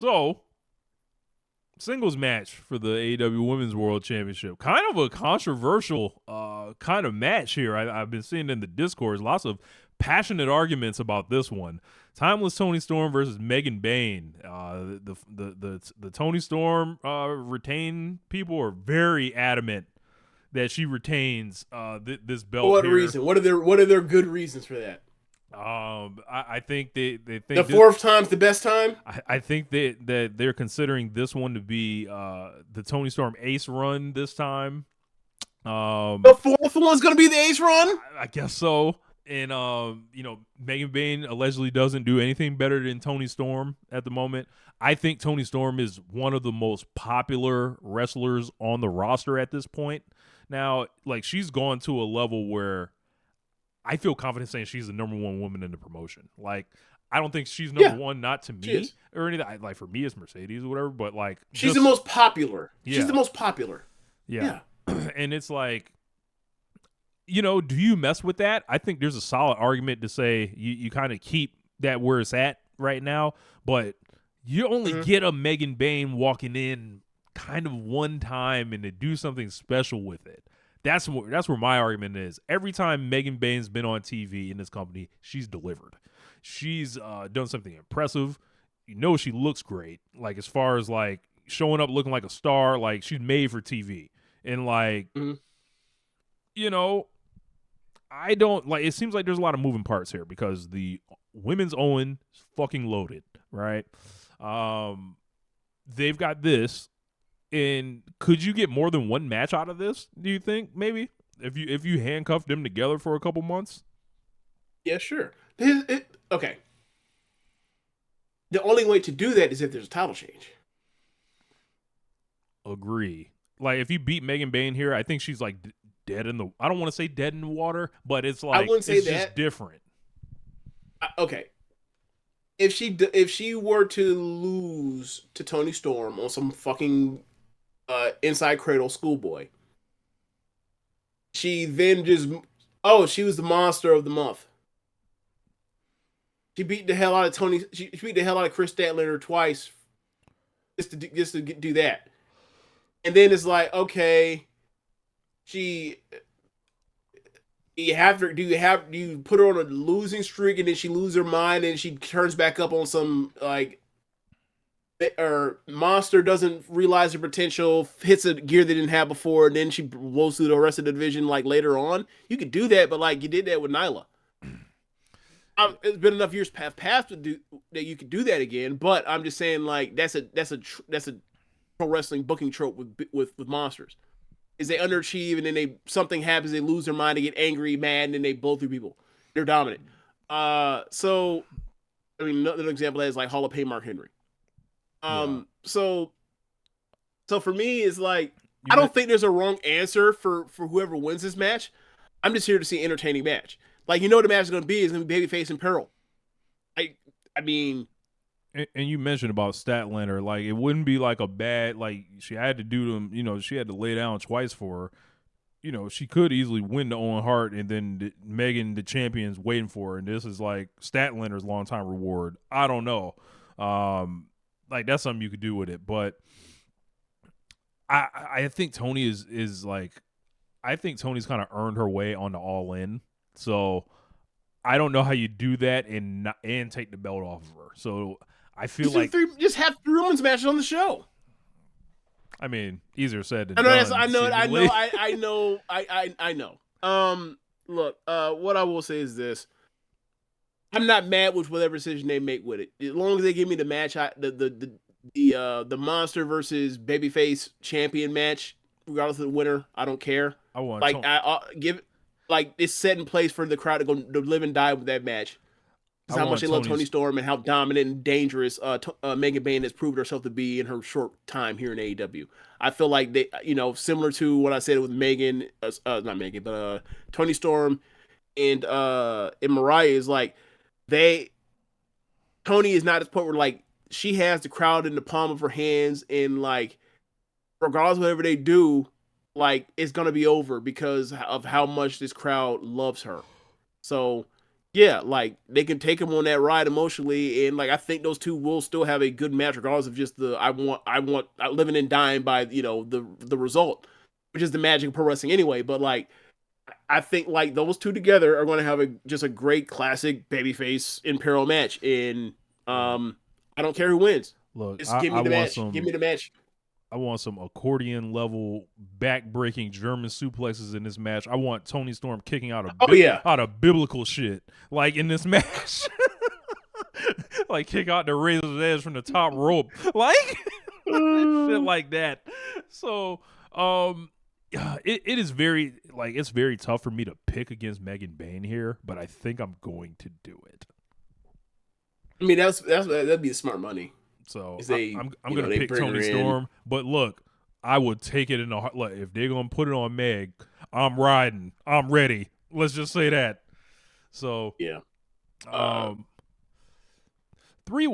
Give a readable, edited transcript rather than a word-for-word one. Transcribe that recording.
So, singles match for the AEW Women's World Championship. Kind of a controversial kind of match here. I've been seeing in the discourse lots of passionate arguments about this one. Timeless Toni Storm versus Megan Bayne. The Toni Storm retain people are very adamant that she retains this For belt what here. reason? What are their good reasons for that? I think they think The this, fourth time's the best time. I think that they're considering this one to be the Toni Storm Ace run this time. The fourth one's gonna be the Ace run. I guess so. And Megan Bayne allegedly doesn't do anything better than Toni Storm at the moment. I think Toni Storm is one of the most popular wrestlers on the roster at this point. Now, like she's gone to a level where I feel confident saying she's the number one woman in the promotion. Like, I don't think she's number Yeah, one, not to she me is. or anything. Like for me, it's Mercedes or whatever. But like, She's the just most popular. She's yeah, the most popular. yeah. Yeah. And it's like, do you mess with that? I think there's a solid argument to say you kind of keep that where it's at right now, but you only get a Megan Bayne walking in kind of one time and to do something special with it. That's where my argument is. Every time Megan Bayne's been on TV in this company, she's delivered. She's done something impressive. She looks great. Like as far as like showing up looking like a star, like she's made for TV. And like, Mhm. you know, I don't like. It seems like there's a lot of moving parts here because the women's Owen is fucking loaded, right? They've got this, and could you get more than one match out of this? Do you think maybe if you handcuff them together for a couple months? Yeah, sure. Okay. The only way to do that is if there's a title change. Agree. Like if you beat Megan Bayne here, I think she's like dead in the. I don't want to say dead in the water, but it's I like wouldn't say it's just that. different. Okay. If she were to lose to Toni Storm on some fucking inside cradle schoolboy, she then just she was the monster of the month. She beat the hell out of Tony. She beat the hell out of Chris Statlander twice just to do that. And then it's like, okay, she do you put her on a losing streak and then she loses her mind and she turns back up on some like or monster doesn't realize her potential, hits a gear they didn't have before, and then she blows through the rest of the division like later on. You could do that, but like you did that with Nyla. It's been enough years have passed to do that you could do that again. But I'm just saying, like that's a pro wrestling booking trope with monsters. Is they underachieve and then something happens, they lose their mind, they get angry, mad, and then they blow through people. They're dominant. So I mean, another example of that is like Hall of Fame Mark Henry. Yeah. So for me, it's like You I met, don't think there's a wrong answer for whoever wins this match. I'm just here to see an entertaining match. Like what the match is going to be is going to be babyface and Pearl. I mean, and you mentioned about Statlander, like it wouldn't be like a bad like she had to do them. She had to lay down twice for her. She could easily win the Owen Hart, and then Megan, the champion's waiting for her, and this is like Statlander's long time reward. I don't know. Like that's something you could do with it, but I think Toni is like I think Toni's kind of earned her way on the All In. So I don't know how you do that and take the belt off of her. So I feel like just have three women's matches on the show. I mean, easier said than I know. done. I know. I seemingly. know. I know. I know. Look. What I will say is this: I'm not mad with whatever decision they make with it, as long as they give me the match. The monster versus babyface champion match, regardless of the winner. I don't care. I want Like I give, like it's set in place for the crowd to live and die with that match. I How much want they love Toni Tony's. Storm and how dominant and dangerous Megan Bayne has proved herself to be in her short time here in AEW. I feel like they, similar to what I said with Megan, not Megan, but Toni Storm and Mariah is like they Toni is not at the point where like she has the crowd in the palm of her hands and like regardless of whatever they do, like it's gonna be over because of how much this crowd loves her. So yeah, like they can take him on that ride emotionally, and like I think those two will still have a good match, regardless of just the I want living and dying by the result, which is the magic of pro wrestling anyway. But like I think like those two together are going to have just a great classic babyface Imperial match, and I don't care who wins. Look, Just give me I the want match. some. Give me the match. I want some accordion level back breaking German suplexes in this match. I want Toni Storm kicking out Oh yeah, out of biblical shit like in this match. Like kick out the razor's edge from the top rope. Like shit like that. So it is very like it's very tough for me to pick against Megan Bayne here, but I think I'm going to do it. I mean that'd be smart money. So I'm gonna pick Toni Storm, but look, I would take it in the heart. Like, if they're gonna put it on Meg, I'm riding. I'm ready. Let's just say that. So yeah, 3